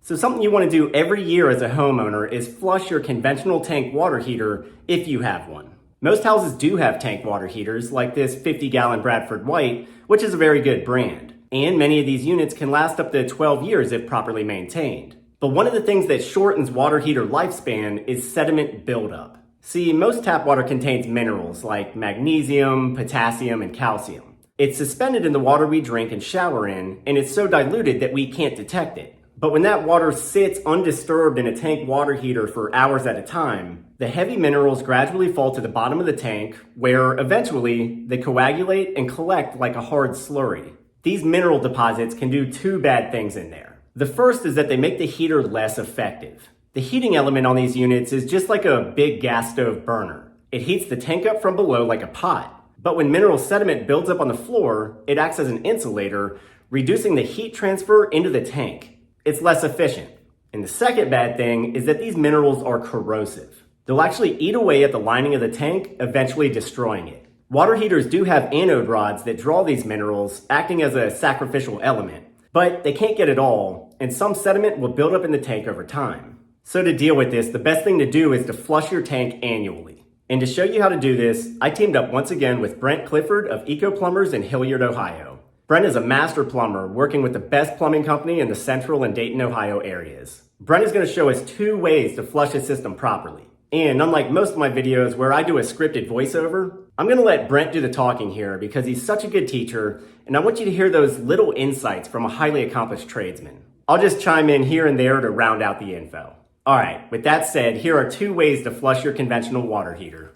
So something you want to do every year as a homeowner is flush your conventional tank water heater if you have one. Most houses do have tank water heaters like this 50-gallon Bradford White, which is a very good brand. And many of these units can last up to 12 years if properly maintained. But one of the things that shortens water heater lifespan is sediment buildup. See, most tap water contains minerals like magnesium, potassium, and calcium. It's suspended in the water we drink and shower in, and it's so diluted that we can't detect it. But when that water sits undisturbed in a tank water heater for hours at a time, the heavy minerals gradually fall to the bottom of the tank, where eventually they coagulate and collect like a hard slurry. These mineral deposits can do two bad things in there. The first is that they make the heater less effective. The heating element on these units is just like a big gas stove burner. It heats the tank up from below like a pot. But when mineral sediment builds up on the floor, it acts as an insulator, reducing the heat transfer into the tank. It's less efficient. And the second bad thing is that these minerals are corrosive. They'll actually eat away at the lining of the tank, eventually destroying it. Water heaters do have anode rods that draw these minerals, acting as a sacrificial element. But they can't get it all, and some sediment will build up in the tank over time. So to deal with this, the best thing to do is to flush your tank annually. And to show you how to do this, I teamed up once again with Brent Clifford of Plumbers in Hilliard, Ohio. Brent is a master plumber working with the best plumbing company in the Central and Dayton, Ohio areas. Brent is going to show us 2 ways to flush a system properly. And unlike most of my videos where I do a scripted voiceover, I'm going to let Brent do the talking here because he's such a good teacher, and I want you to hear those little insights from a highly accomplished tradesman. I'll just chime in here and there to round out the info. Alright, with that said, here are 2 ways to flush your conventional water heater.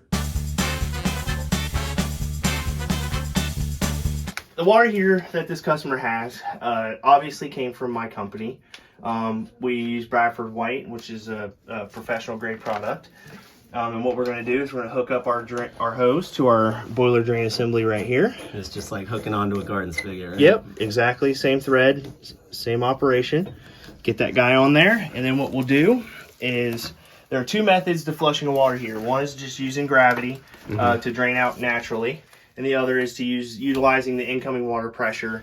The water heater that this customer has obviously came from my company. We use Bradford White, which is a professional grade product. And what we're going to do is we're going to hook up our hose to our boiler drain assembly right here. It's just like hooking onto a garden spigot, right? Yep, exactly. Same thread, same operation. Get that guy on there. And then what we'll do is there are 2 methods to flushing a water heater. One is just using gravity to drain out naturally. And the other is to utilizing the incoming water pressure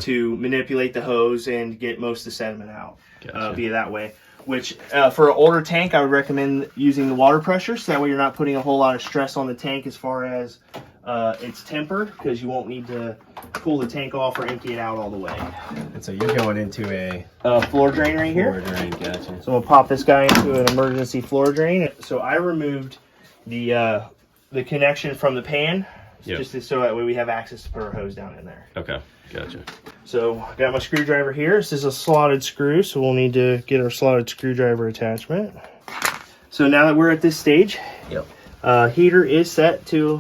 to manipulate the hose and get most of the sediment out via that way. Which, for an older tank, I would recommend using the water pressure, so that way you're not putting a whole lot of stress on the tank as far as its temper, because you won't need to pull the tank off or empty it out all the way. And so you're going into a floor drain right here. Floor drain, gotcha. So we'll pop this guy into an emergency floor drain. So I removed the connection from the pan. Just so that way we have access to put our hose down in there. Okay, gotcha. So I got my screwdriver here. This is a slotted screw, so we'll need to get our slotted screwdriver attachment. So now that we're at this stage, heater is set to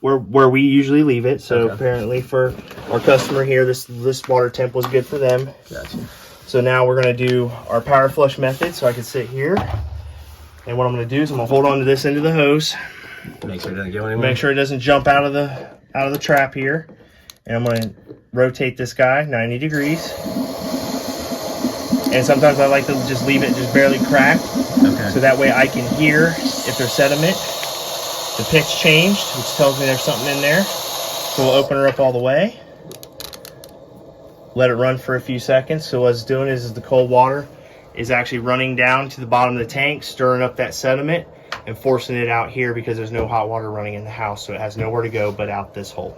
where we usually leave it. So apparently for our customer here, this water temp was good for them. Gotcha. So now we're going to do our power flush method. So I can sit here, and what I'm going to do is I'm going to hold on to this end of the hose. Make sure it doesn't go anywhere. Make sure it doesn't jump out of the trap here. And I'm going to rotate this guy 90 degrees. And sometimes I like to just leave it just barely cracked. So that way I can hear if there's sediment. The pitch changed, which tells me there's something in there. So we'll open her up all the way. Let it run for a few seconds. So what it's doing is the cold water is actually running down to the bottom of the tank, stirring up that sediment and forcing it out here because there's no hot water running in the house, so it has nowhere to go but out this hole.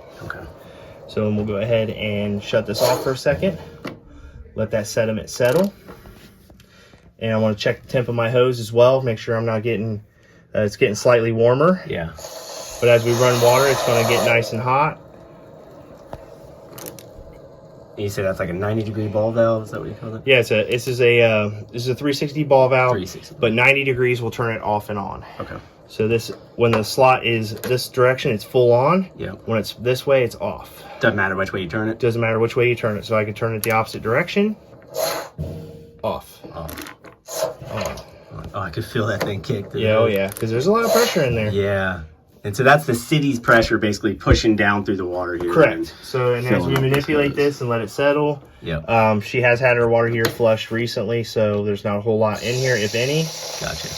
So we'll go ahead and shut this off for a second, let that sediment settle, and I want to check the temp of my hose as well, make sure I'm not getting it's getting slightly warmer. But as we run water, it's going to get nice and hot. You say that's like a 90-degree ball valve? Is that what you call it? Yeah, this is a 360 ball valve, 360. But 90 degrees will turn it off and on. So this, when the slot is this direction, it's full on. When it's this way, it's off. Doesn't matter which way you turn it? Doesn't matter which way you turn it. So I can turn it the opposite direction. Off. Oh, I could feel that thing kick through. Yeah, oh yeah, because there's a lot of pressure in there. Yeah. And so that's the city's pressure basically pushing down through the water here. Correct. So, and as we manipulate this and let it settle, she has had her water heater flushed recently, so there's not a whole lot in here, if any. Gotcha.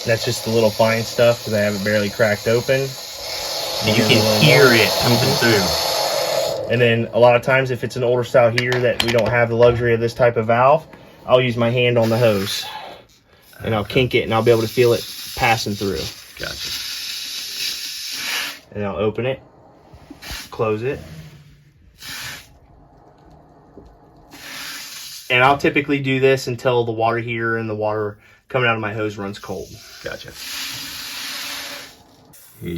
That's just the little fine stuff because I have it barely cracked open. And you can hear it coming through. And then a lot of times if it's an older style heater that we don't have the luxury of this type of valve, I'll use my hand on the hose and I'll kink it and I'll be able to feel it passing through. Gotcha. And I'll open it, close it. And I'll typically do this until the water heater and the water coming out of my hose runs cold. Gotcha.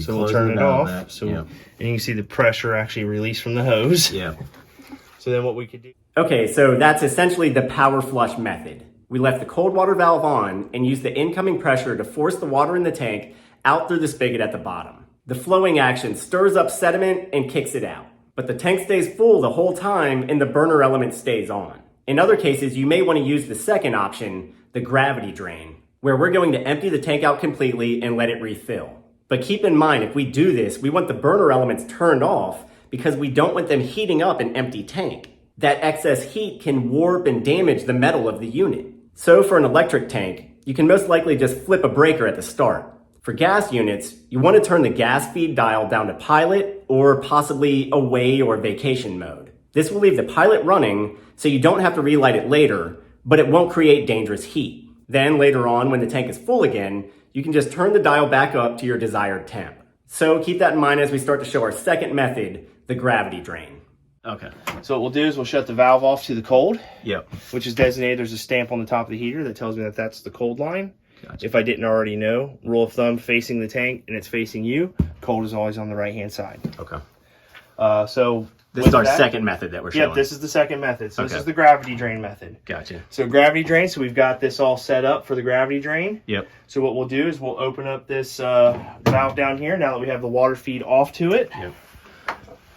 So we'll turn it off. So and you can see the pressure actually release from the hose. Yeah. So then what we could do. Okay, so that's essentially the power flush method. We left the cold water valve on and used the incoming pressure to force the water in the tank out through the spigot at the bottom. The flowing action stirs up sediment and kicks it out. But the tank stays full the whole time and the burner element stays on. In other cases, you may want to use the second option, the gravity drain, where we're going to empty the tank out completely and let it refill. But keep in mind, if we do this, we want the burner elements turned off because we don't want them heating up an empty tank. That excess heat can warp and damage the metal of the unit. So for an electric tank, you can most likely just flip a breaker at the start. For gas units, you want to turn the gas feed dial down to pilot or possibly away or vacation mode. This will leave the pilot running so you don't have to relight it later, but it won't create dangerous heat. Then later on, when the tank is full again, you can just turn the dial back up to your desired temp. So keep that in mind as we start to show our second method, the gravity drain. Okay. So what we'll do is we'll shut the valve off to the cold. Yep. Which is designated. There's a stamp on the top of the heater that tells me that that's the cold line. Gotcha. If I didn't already know, rule of thumb, facing the tank and it's facing you, cold is always on the right-hand side. Okay. So this is our second method that we're showing. Yep, this is the second method. So Okay. this is the gravity drain method. Gotcha. So gravity drain, so we've got this all set up for the gravity drain. Yep. So what we'll do is we'll open up this valve down here now that we have the water feed off to it. Yep.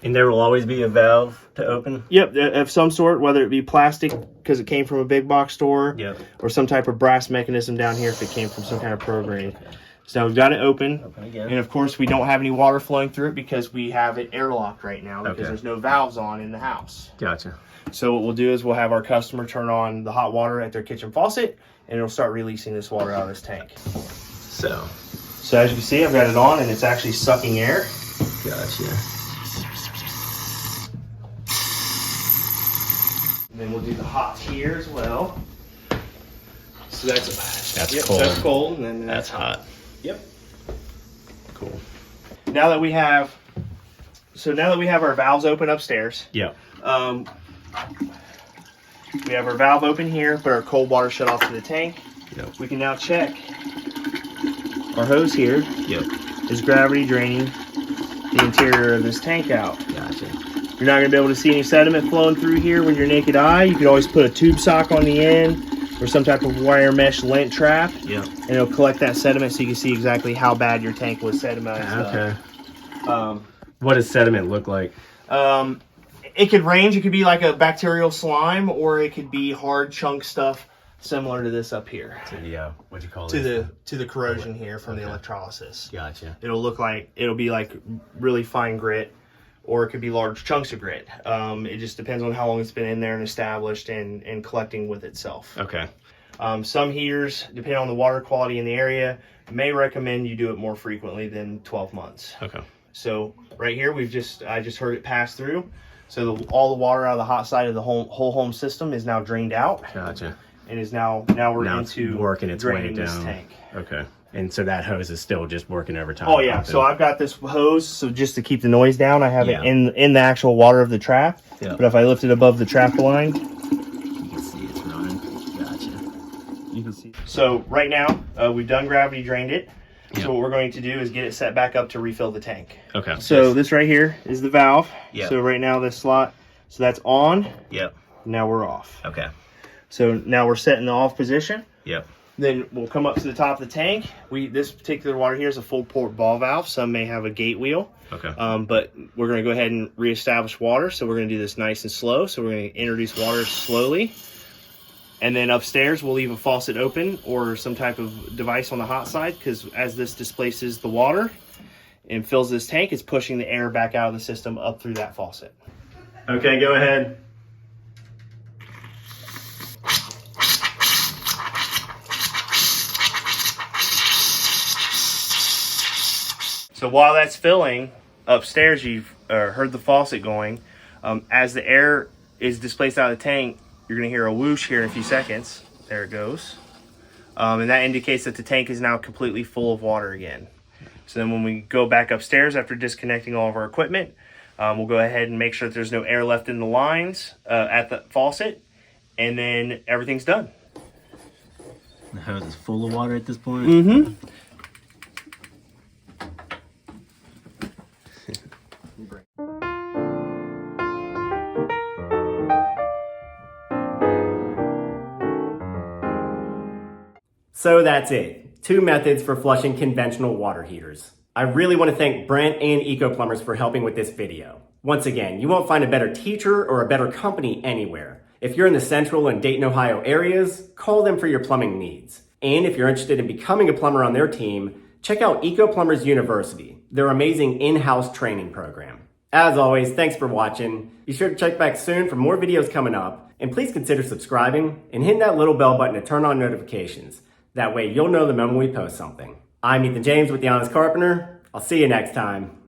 And there will always be a valve to open? Yep, of some sort, whether it be plastic because it came from a big box store, Yep. or some type of brass mechanism down here if it came from some kind of program. Okay. So now we've got it open, again. And of course we don't have any water flowing through it because we have it airlocked right now because there's no valves on in the house. Gotcha. So what we'll do is we'll have our customer turn on the hot water at their kitchen faucet and it'll start releasing this water out of this tank. So as you can see, I've got it on and it's actually sucking air. Gotcha. And then we'll do the hot here as well. So that's cold. That's cold. And then That's hot. Yep. Cool. Now that we have our valves open upstairs, Yep. we have our valve open here, but our cold water shut off to the tank. Yep. We can now check our hose here. Yep. Is gravity draining the interior of this tank out. Gotcha. You're not going to be able to see any sediment flowing through here with your naked eye. You could always put a tube sock on the end or some type of wire mesh lint trap. Yep. And it'll collect that sediment so you can see exactly how bad your tank was sedimentized. Okay. What does sediment look like? It could range. It could be like a bacterial slime, or it could be hard chunk stuff similar to this up here. To the what do you call it? To the corrosion here from the electrolysis. Gotcha. It'll be like really fine grit, or it could be large chunks of grit. It just depends on how long it's been in there and established and collecting with itself. Okay. Some heaters, depending on the water quality in the area, may recommend you do it more frequently than 12 months. Okay. So right here, I just heard it pass through. So all the water out of the hot side of the whole home system is now drained out. Gotcha. And is now we're into working its way draining down. this tank. Okay. And so that hose is still just working over time. Oh yeah. So I've got this hose. So just to keep the noise down, I have Yeah. it in the actual water of the trap. Yeah. But if I lift it above the trap line, You can see it's running. Gotcha. you can see. So right now, we've done gravity drained it. Yep. So what we're going to do is get it set back up to refill the tank. Okay. So this right here is the valve. Yep. So right now this slot, so that's on. Yep. Now we're off. Okay. So now we're set in the off position. Yep. Then we'll come up to the top of the tank. This particular water here is a full port ball valve. Some may have a gate wheel. Okay. But we're going to go ahead and reestablish water. So we're going to do this nice and slow. So we're going to introduce water slowly. And then upstairs, we'll leave a faucet open or some type of device on the hot side, because as this displaces the water and fills this tank, it's pushing the air back out of the system up through that faucet. Okay, go ahead. So while that's filling upstairs, you've heard the faucet going. As the air is displaced out of the tank, you're going to hear a whoosh here in a few seconds. There it goes. And that indicates that the tank is now completely full of water again. So then when we go back upstairs after disconnecting all of our equipment, we'll go ahead and make sure that there's no air left in the lines at the faucet, and then everything's done. The hose is full of water at this point? Mm-hmm. So that's it. 2 methods for flushing conventional water heaters. I really want to thank Brent and Eco Plumbers for helping with this video. Once again, you won't find a better teacher or a better company anywhere. If you're in the Central and Dayton, Ohio areas, call them for your plumbing needs. And if you're interested in becoming a plumber on their team, check out Eco Plumbers University, their amazing in-house training program. As always, thanks for watching. Be sure to check back soon for more videos coming up, and please consider subscribing and hit that little bell button to turn on notifications. That way you'll know the moment we post something. I'm Ethan James with The Honest Carpenter. I'll see you next time.